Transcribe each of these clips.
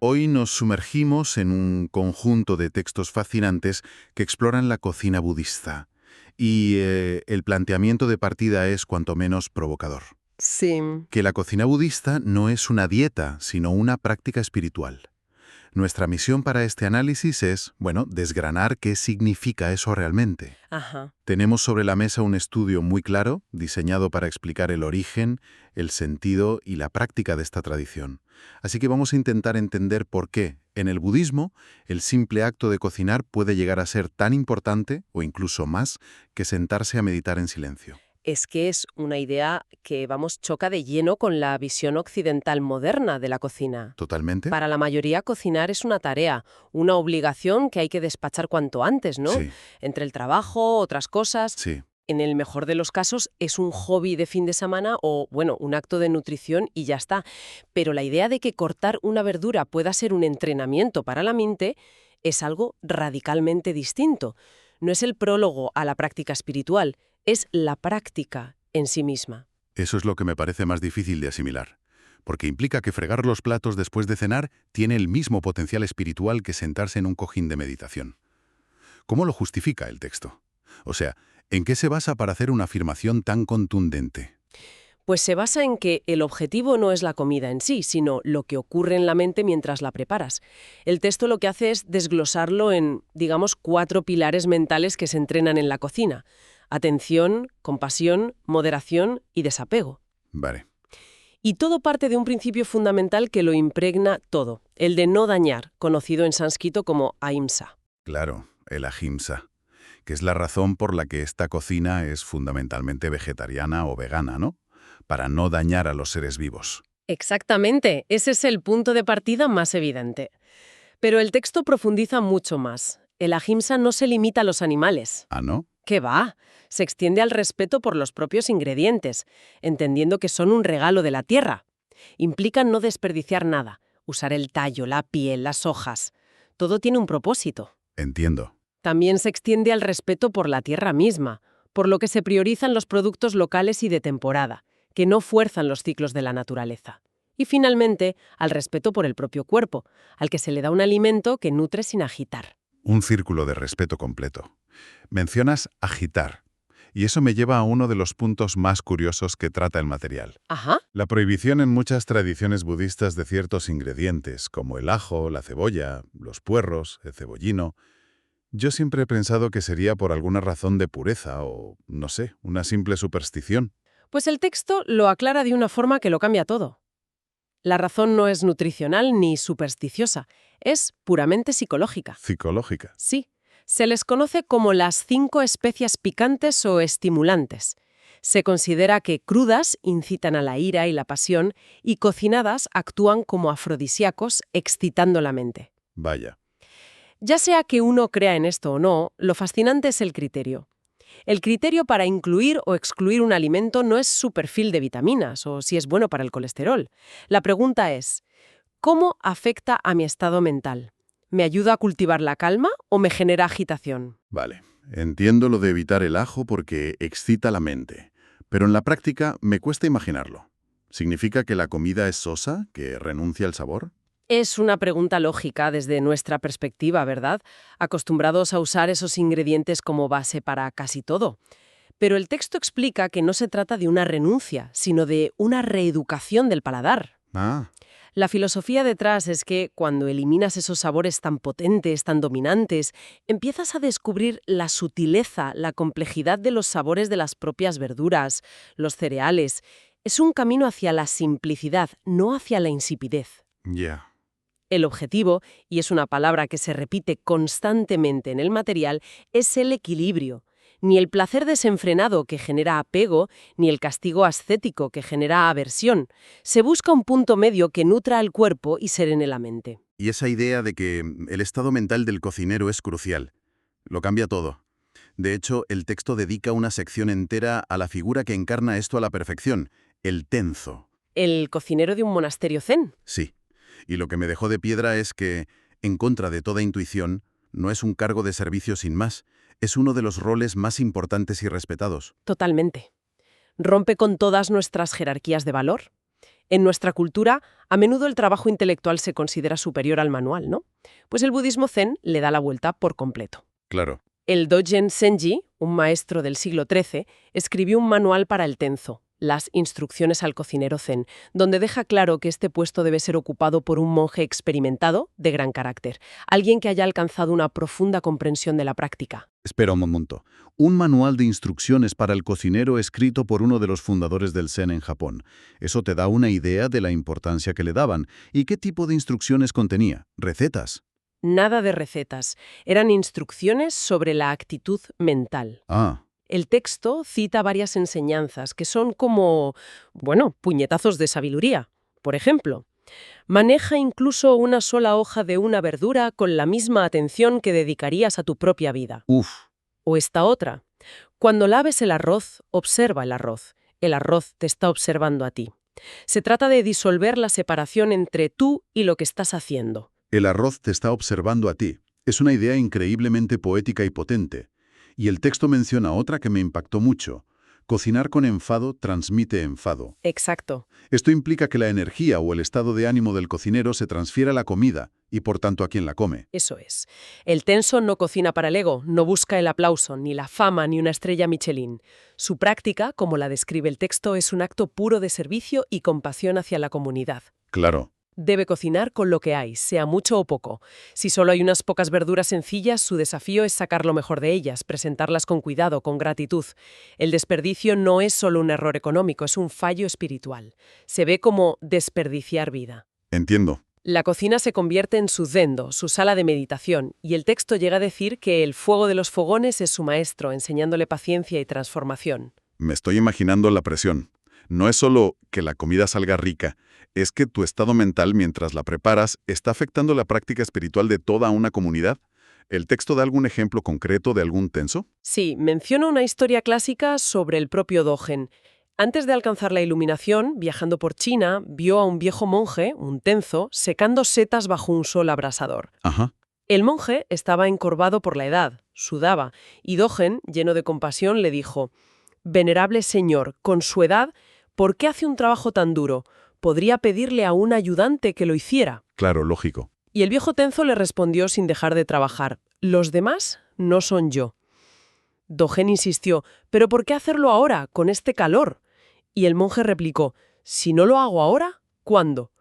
Hoy nos sumergimos en un conjunto de textos fascinantes que exploran la cocina budista. Y el planteamiento de partida es cuanto menos provocador. Sí, Que la cocina budista no es una dieta, sino una práctica espiritual. Nuestra misión para este análisis es, bueno, desgranar qué significa eso realmente. ajá. Tenemos sobre la mesa un estudio muy claro, diseñado para explicar el origen, el sentido y la práctica de esta tradición. Así que vamos a intentar entender por qué, en el budismo, el simple acto de cocinar puede llegar a ser tan importante, o incluso más, que sentarse a meditar en silencio. Es que es una idea que, vamos, choca de lleno con la visión occidental moderna de la cocina. ¿Totalmente? Para la mayoría, cocinar es una tarea, una obligación que hay que despachar cuanto antes, ¿no? Sí, Entre el trabajo, otras cosas. sí. En el mejor de los casos, es un hobby de fin de semana o, bueno, un acto de nutrición y ya está. Pero la idea de que cortar una verdura pueda ser un entrenamiento para la mente es algo radicalmente distinto. No es el prólogo a la práctica espiritual, es la práctica en sí misma. Eso es lo que me parece más difícil de asimilar, porque implica que fregar los platos después de cenar tiene el mismo potencial espiritual que sentarse en un cojín de meditación. ¿Cómo lo justifica el texto? O sea, ¿en qué se basa para hacer una afirmación tan contundente? Pues se basa en que el objetivo no es la comida en sí, sino lo que ocurre en la mente mientras la preparas. El texto lo que hace es desglosarlo en, digamos, 4 pilares mentales que se entrenan en la cocina: atención, compasión, moderación y desapego. Vale, Y todo parte de un principio fundamental que lo impregna todo, el de no dañar, conocido en sánscrito como ahimsa. claro, el ahimsa, que es la razón por la que esta cocina es fundamentalmente vegetariana o vegana, ¿no? Para no dañar a los seres vivos. Exactamente, ese es el punto de partida más evidente. Pero el texto profundiza mucho más. El ahimsa no se limita a los animales. ¿Ah, no? ¿Qué va? Se extiende al respeto por los propios ingredientes, entendiendo que son un regalo de la tierra. Implica no desperdiciar nada, usar el tallo, la piel, las hojas. Todo tiene un propósito. Entiendo. También se extiende al respeto por la tierra misma, por lo que se priorizan los productos locales y de temporada, que no fuerzan los ciclos de la naturaleza. Y finalmente, al respeto por el propio cuerpo, al que se le da un alimento que nutre sin agitar. Un círculo de respeto completo. Mencionas agitar, y eso me lleva a uno de los puntos más curiosos que trata el material. Ajá. La prohibición en muchas tradiciones budistas de ciertos ingredientes, como el ajo, la cebolla, los puerros, el cebollino. Yo siempre he pensado que sería por alguna razón de pureza o, no sé, una simple superstición. Pues el texto lo aclara de una forma que lo cambia todo. La razón no es nutricional ni supersticiosa, es puramente psicológica. Psicológica. Sí, se les conoce como las 5 especias picantes o estimulantes. Se considera que crudas incitan a la ira y la pasión y cocinadas actúan como afrodisíacos, excitando la mente. Vaya. Ya sea que uno crea en esto o no, lo fascinante es el criterio. El criterio para incluir o excluir un alimento no es su perfil de vitaminas o si es bueno para el colesterol. La pregunta es, ¿cómo afecta a mi estado mental? ¿Me ayuda a cultivar la calma o me genera agitación? Vale. Entiendo lo de evitar el ajo porque excita la mente, pero en la práctica me cuesta imaginarlo. ¿Significa que la comida es sosa, que renuncia al sabor? Es una pregunta lógica desde nuestra perspectiva, ¿verdad? Acostumbrados a usar esos ingredientes como base para casi todo. Pero el texto explica que no se trata de una renuncia, sino de una reeducación del paladar. Ah, La filosofía detrás es que cuando eliminas esos sabores tan potentes, tan dominantes, empiezas a descubrir la sutileza, la complejidad de los sabores de las propias verduras, los cereales. Es un camino hacia la simplicidad, no hacia la insipidez. ya. El objetivo, y es una palabra que se repite constantemente en el material, es el equilibrio. Ni el placer desenfrenado que genera apego, ni el castigo ascético que genera aversión. Se busca un punto medio que nutra al cuerpo y serene la mente. Y esa idea de que el estado mental del cocinero es crucial. Lo cambia todo. De hecho, el texto dedica una sección entera a la figura que encarna esto a la perfección, el tenzo. ¿El cocinero de un monasterio zen? Sí. Y lo que me dejó de piedra es que, en contra de toda intuición, no es un cargo de servicio sin más, es uno de los roles más importantes y respetados. Totalmente. Rompe con todas nuestras jerarquías de valor. En nuestra cultura, a menudo el trabajo intelectual se considera superior al manual, ¿no? Pues el budismo zen le da la vuelta por completo. Claro. El Dogen Senji, un maestro del siglo XIII, escribió un manual para el tenzo, las instrucciones al cocinero zen, donde deja claro que este puesto debe ser ocupado por un monje experimentado de gran carácter, alguien que haya alcanzado una profunda comprensión de la práctica. Espera un momento. Un manual de instrucciones para el cocinero escrito por uno de los fundadores del Zen en Japón. Eso te da una idea de la importancia que le daban. ¿Y qué tipo de instrucciones contenía? ¿Recetas? Nada de recetas, eran instrucciones sobre la actitud mental. Ah, El texto cita varias enseñanzas que son como, puñetazos de sabiduría. Por ejemplo, maneja incluso una sola hoja de una verdura con la misma atención que dedicarías a tu propia vida. uf. O esta otra, cuando laves el arroz, observa el arroz. El arroz te está observando a ti. Se trata de disolver la separación entre tú y lo que estás haciendo. El arroz te está observando a ti. Es una idea increíblemente poética y potente. Y el texto menciona otra que me impactó mucho. Cocinar con enfado transmite enfado. Exacto. Esto implica que la energía o el estado de ánimo del cocinero se transfiere a la comida y por tanto a quien la come. Eso es. El tenso no cocina para el ego, no busca el aplauso, ni la fama, ni una estrella Michelin. Su práctica, como la describe el texto, es un acto puro de servicio y compasión hacia la comunidad. Claro. Debe cocinar con lo que hay, sea mucho o poco. Si solo hay unas pocas verduras sencillas, su desafío es sacar lo mejor de ellas, presentarlas con cuidado, con gratitud. El desperdicio no es solo un error económico, es un fallo espiritual. Se ve como desperdiciar vida. Entiendo. La cocina se convierte en su zendo, su sala de meditación, y el texto llega a decir que el fuego de los fogones es su maestro, enseñándole paciencia y transformación. Me estoy imaginando la presión. No es solo que la comida salga rica, es que tu estado mental mientras la preparas está afectando la práctica espiritual de toda una comunidad. ¿El texto da algún ejemplo concreto de algún tenso? Sí, menciono una historia clásica sobre el propio Dogen. Antes de alcanzar la iluminación, viajando por China, vio a un viejo monje, un tenzo, secando setas bajo un sol abrasador. Ajá. El monje estaba encorvado por la edad, sudaba, y Dogen, lleno de compasión, le dijo: «Venerable señor, con su edad, ¿por qué hace un trabajo tan duro? Podría pedirle a un ayudante que lo hiciera». Claro, lógico. Y el viejo tenzo le respondió sin dejar de trabajar: «Los demás no son yo». Dogen insistió: «¿Pero por qué hacerlo ahora, con este calor?». Y el monje replicó: «Si no lo hago ahora, ¿cuándo?».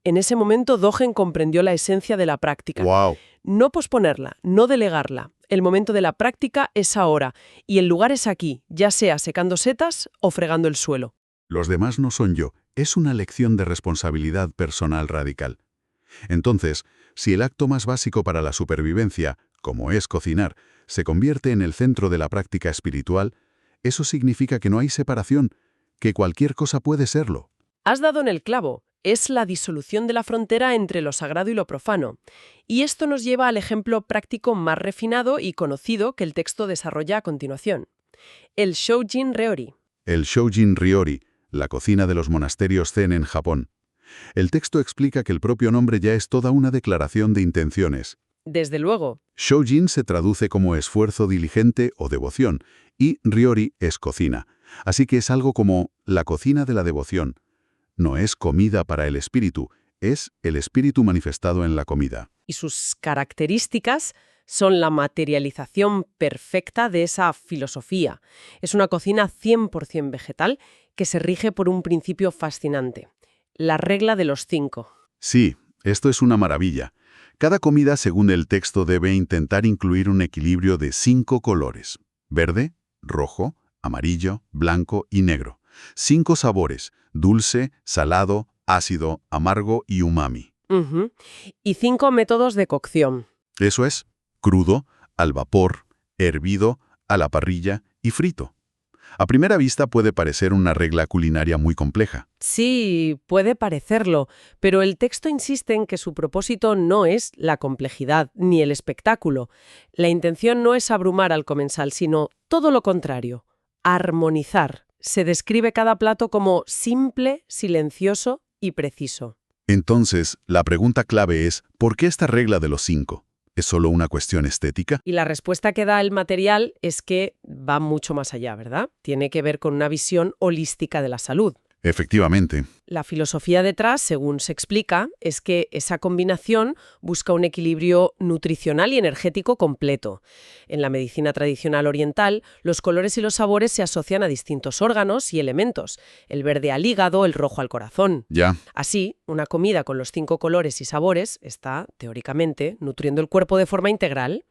En ese momento Dogen comprendió la esencia de la práctica. ¡Wow! No posponerla, no delegarla. El momento de la práctica es ahora, y el lugar es aquí, ya sea secando setas o fregando el suelo. Los demás no son yo. Es una lección de responsabilidad personal radical. Entonces, si el acto más básico para la supervivencia, como es cocinar, se convierte en el centro de la práctica espiritual, eso significa que no hay separación, que cualquier cosa puede serlo. Has dado en el clavo. Es la disolución de la frontera entre lo sagrado y lo profano. Y esto nos lleva al ejemplo práctico más refinado y conocido que el texto desarrolla a continuación. El Shōjin Ryori. El Shōjin Ryori, la cocina de los monasterios zen en Japón. El texto explica que el propio nombre ya es toda una declaración de intenciones. Desde luego. Shōjin se traduce como esfuerzo diligente o devoción, y Ryori es cocina. Así que es algo como la cocina de la devoción. No es comida para el espíritu, es el espíritu manifestado en la comida. Y sus características son la materialización perfecta de esa filosofía. Es una cocina 100% vegetal que se rige por un principio fascinante: la regla de los 5. Sí, esto es una maravilla. Cada comida, según el texto, debe intentar incluir un equilibrio de 5 colores: verde, rojo, amarillo, blanco y negro. 5 sabores: dulce, salado, ácido, amargo y umami. Ujú. Y 5 métodos de cocción. Eso es: crudo, al vapor, hervido, a la parrilla y frito. A primera vista puede parecer una regla culinaria muy compleja. Sí, puede parecerlo, pero el texto insiste en que su propósito no es la complejidad ni el espectáculo. La intención no es abrumar al comensal, sino todo lo contrario: armonizar. Se describe cada plato como simple, silencioso y preciso. Entonces, la pregunta clave es, ¿por qué esta regla de los 5? ¿Es solo una cuestión estética? Y la respuesta que da el material es que va mucho más allá, ¿verdad? Tiene que ver con una visión holística de la salud. Efectivamente. La filosofía detrás, según se explica, es que esa combinación busca un equilibrio nutricional y energético completo. En la medicina tradicional oriental, los colores y los sabores se asocian a distintos órganos y elementos, el verde al hígado, el rojo al corazón. Ya. Así, una comida con los 5 colores y sabores está, teóricamente, nutriendo el cuerpo de forma integral.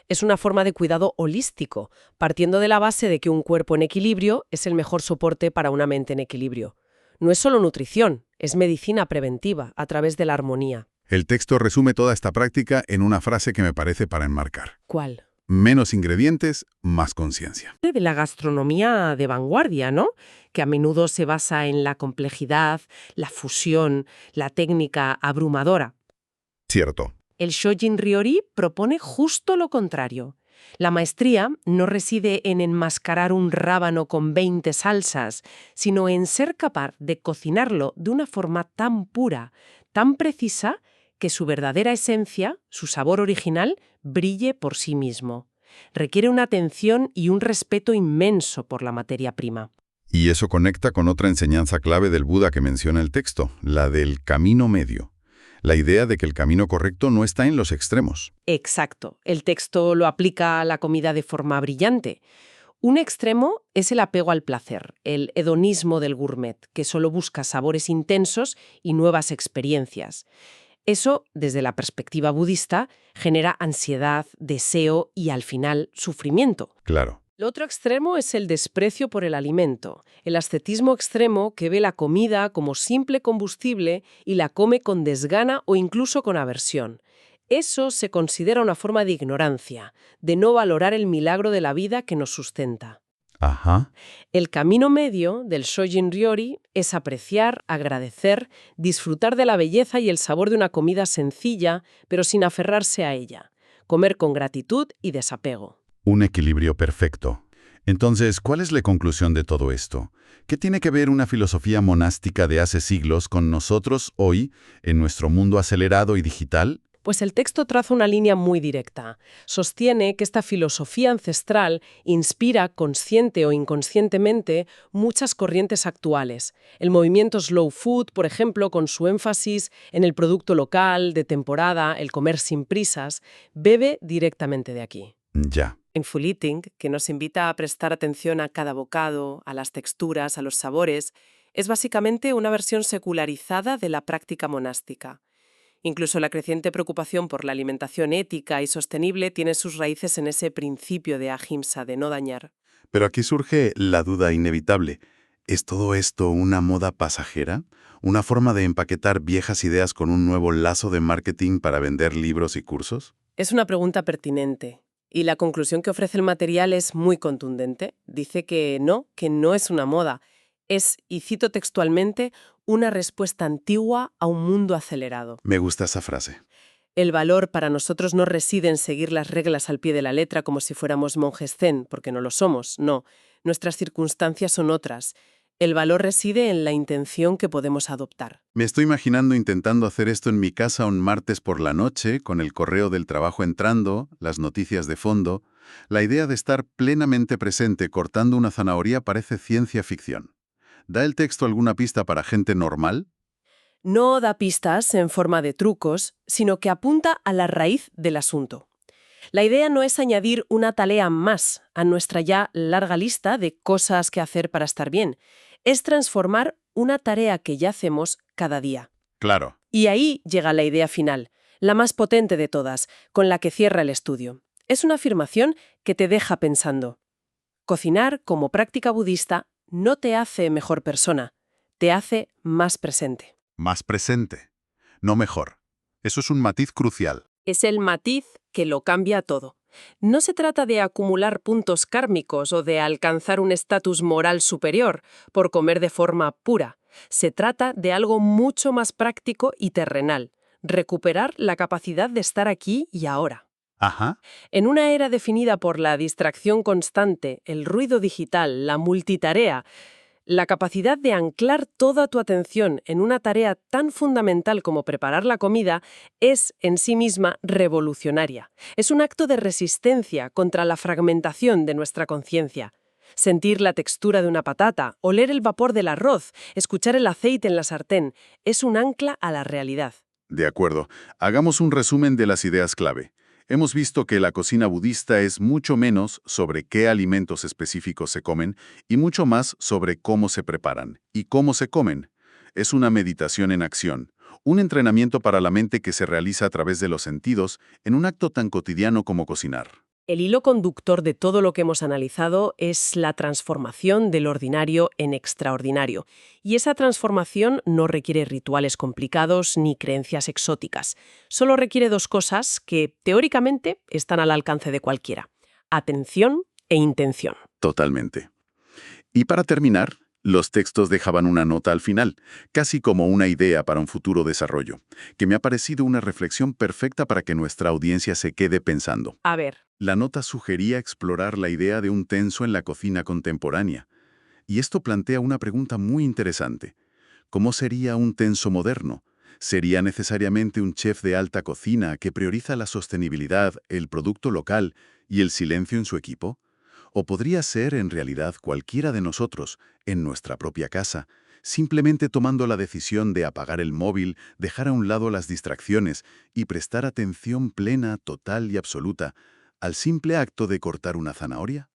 Es una forma de cuidado holístico, partiendo de la base de que un cuerpo en equilibrio es el mejor soporte para una mente en equilibrio. No es solo nutrición, es medicina preventiva a través de la armonía. El texto resume toda esta práctica en una frase que me parece para enmarcar. ¿Cuál? Menos ingredientes, más conciencia. De la gastronomía de vanguardia, ¿no? Que a menudo se basa en la complejidad, la fusión, la técnica abrumadora. Cierto. El Shojin Ryori propone justo lo contrario. La maestría no reside en enmascarar un rábano con 20 salsas, sino en ser capaz de cocinarlo de una forma tan pura, tan precisa, que su verdadera esencia, su sabor original, brille por sí mismo. Requiere una atención y un respeto inmenso por la materia prima. Y eso conecta con otra enseñanza clave del Buda que menciona el texto, la del camino medio. La idea de que el camino correcto no está en los extremos. Exacto. El texto lo aplica a la comida de forma brillante. Un extremo es el apego al placer, el hedonismo del gourmet, que solo busca sabores intensos y nuevas experiencias. Eso, desde la perspectiva budista, genera ansiedad, deseo y, al final, sufrimiento. Claro. El otro extremo es el desprecio por el alimento, el ascetismo extremo que ve la comida como simple combustible y la come con desgana o incluso con aversión. Eso se considera una forma de ignorancia, de no valorar el milagro de la vida que nos sustenta. Ajá. El camino medio del Shojin Ryori es apreciar, agradecer, disfrutar de la belleza y el sabor de una comida sencilla, pero sin aferrarse a ella. Comer con gratitud y desapego. Un equilibrio perfecto. Entonces, ¿cuál es la conclusión de todo esto? ¿Qué tiene que ver una filosofía monástica de hace siglos con nosotros hoy, en nuestro mundo acelerado y digital? Pues el texto traza una línea muy directa. Sostiene que esta filosofía ancestral inspira, consciente o inconscientemente, muchas corrientes actuales. El movimiento Slow Food, por ejemplo, con su énfasis en el producto local, de temporada, el comer sin prisas, bebe directamente de aquí. Ya. En Full Eating, que nos invita a prestar atención a cada bocado, a las texturas, a los sabores, es básicamente una versión secularizada de la práctica monástica. Incluso la creciente preocupación por la alimentación ética y sostenible tiene sus raíces en ese principio de ahimsa, de no dañar. Pero aquí surge la duda inevitable. ¿Es todo esto una moda pasajera? ¿Una forma de empaquetar viejas ideas con un nuevo lazo de marketing para vender libros y cursos? Es una pregunta pertinente. Y la conclusión que ofrece el material es muy contundente. Dice que no es una moda. Es, y cito textualmente, una respuesta antigua a un mundo acelerado. Me gusta esa frase. El valor para nosotros no reside en seguir las reglas al pie de la letra como si fuéramos monjes zen, porque no lo somos, no. Nuestras circunstancias son otras. El valor reside en la intención que podemos adoptar. Me estoy imaginando intentando hacer esto en mi casa un martes por la noche, con el correo del trabajo entrando, las noticias de fondo. La idea de estar plenamente presente cortando una zanahoria parece ciencia ficción. ¿Da el texto alguna pista para gente normal? No da pistas en forma de trucos, sino que apunta a la raíz del asunto. La idea no es añadir una tarea más a nuestra ya larga lista de cosas que hacer para estar bien. Es transformar una tarea que ya hacemos cada día. Claro. Y ahí llega la idea final, la más potente de todas, con la que cierra el estudio. Es una afirmación que te deja pensando. Cocinar como práctica budista no te hace mejor persona, te hace más presente. Más presente, no mejor. Eso es un matiz crucial. Es el matiz que lo cambia todo. No se trata de acumular puntos kármicos o de alcanzar un estatus moral superior por comer de forma pura. Se trata de algo mucho más práctico y terrenal, recuperar la capacidad de estar aquí y ahora. Ajá. En una era definida por la distracción constante, el ruido digital, la multitarea, la capacidad de anclar toda tu atención en una tarea tan fundamental como preparar la comida es en sí misma revolucionaria. Es un acto de resistencia contra la fragmentación de nuestra conciencia. Sentir la textura de una patata, oler el vapor del arroz, escuchar el aceite en la sartén, es un ancla a la realidad. De acuerdo. Hagamos un resumen de las ideas clave. Hemos visto que la cocina budista es mucho menos sobre qué alimentos específicos se comen y mucho más sobre cómo se preparan y cómo se comen. Es una meditación en acción, un entrenamiento para la mente que se realiza a través de los sentidos en un acto tan cotidiano como cocinar. El hilo conductor de todo lo que hemos analizado es la transformación del ordinario en extraordinario. Y esa transformación no requiere rituales complicados ni creencias exóticas. Solo requiere dos cosas que, teóricamente, están al alcance de cualquiera: atención e intención. Totalmente. Y para terminar, los textos dejaban una nota al final, casi como una idea para un futuro desarrollo, que me ha parecido una reflexión perfecta para que nuestra audiencia se quede pensando. A ver. La nota sugería explorar la idea de un tenso en la cocina contemporánea. Y esto plantea una pregunta muy interesante. ¿Cómo sería un tenso moderno? ¿Sería necesariamente un chef de alta cocina que prioriza la sostenibilidad, el producto local y el silencio en su equipo? ¿O podría ser en realidad cualquiera de nosotros, en nuestra propia casa, simplemente tomando la decisión de apagar el móvil, dejar a un lado las distracciones y prestar atención plena, total y absoluta al simple acto de cortar una zanahoria?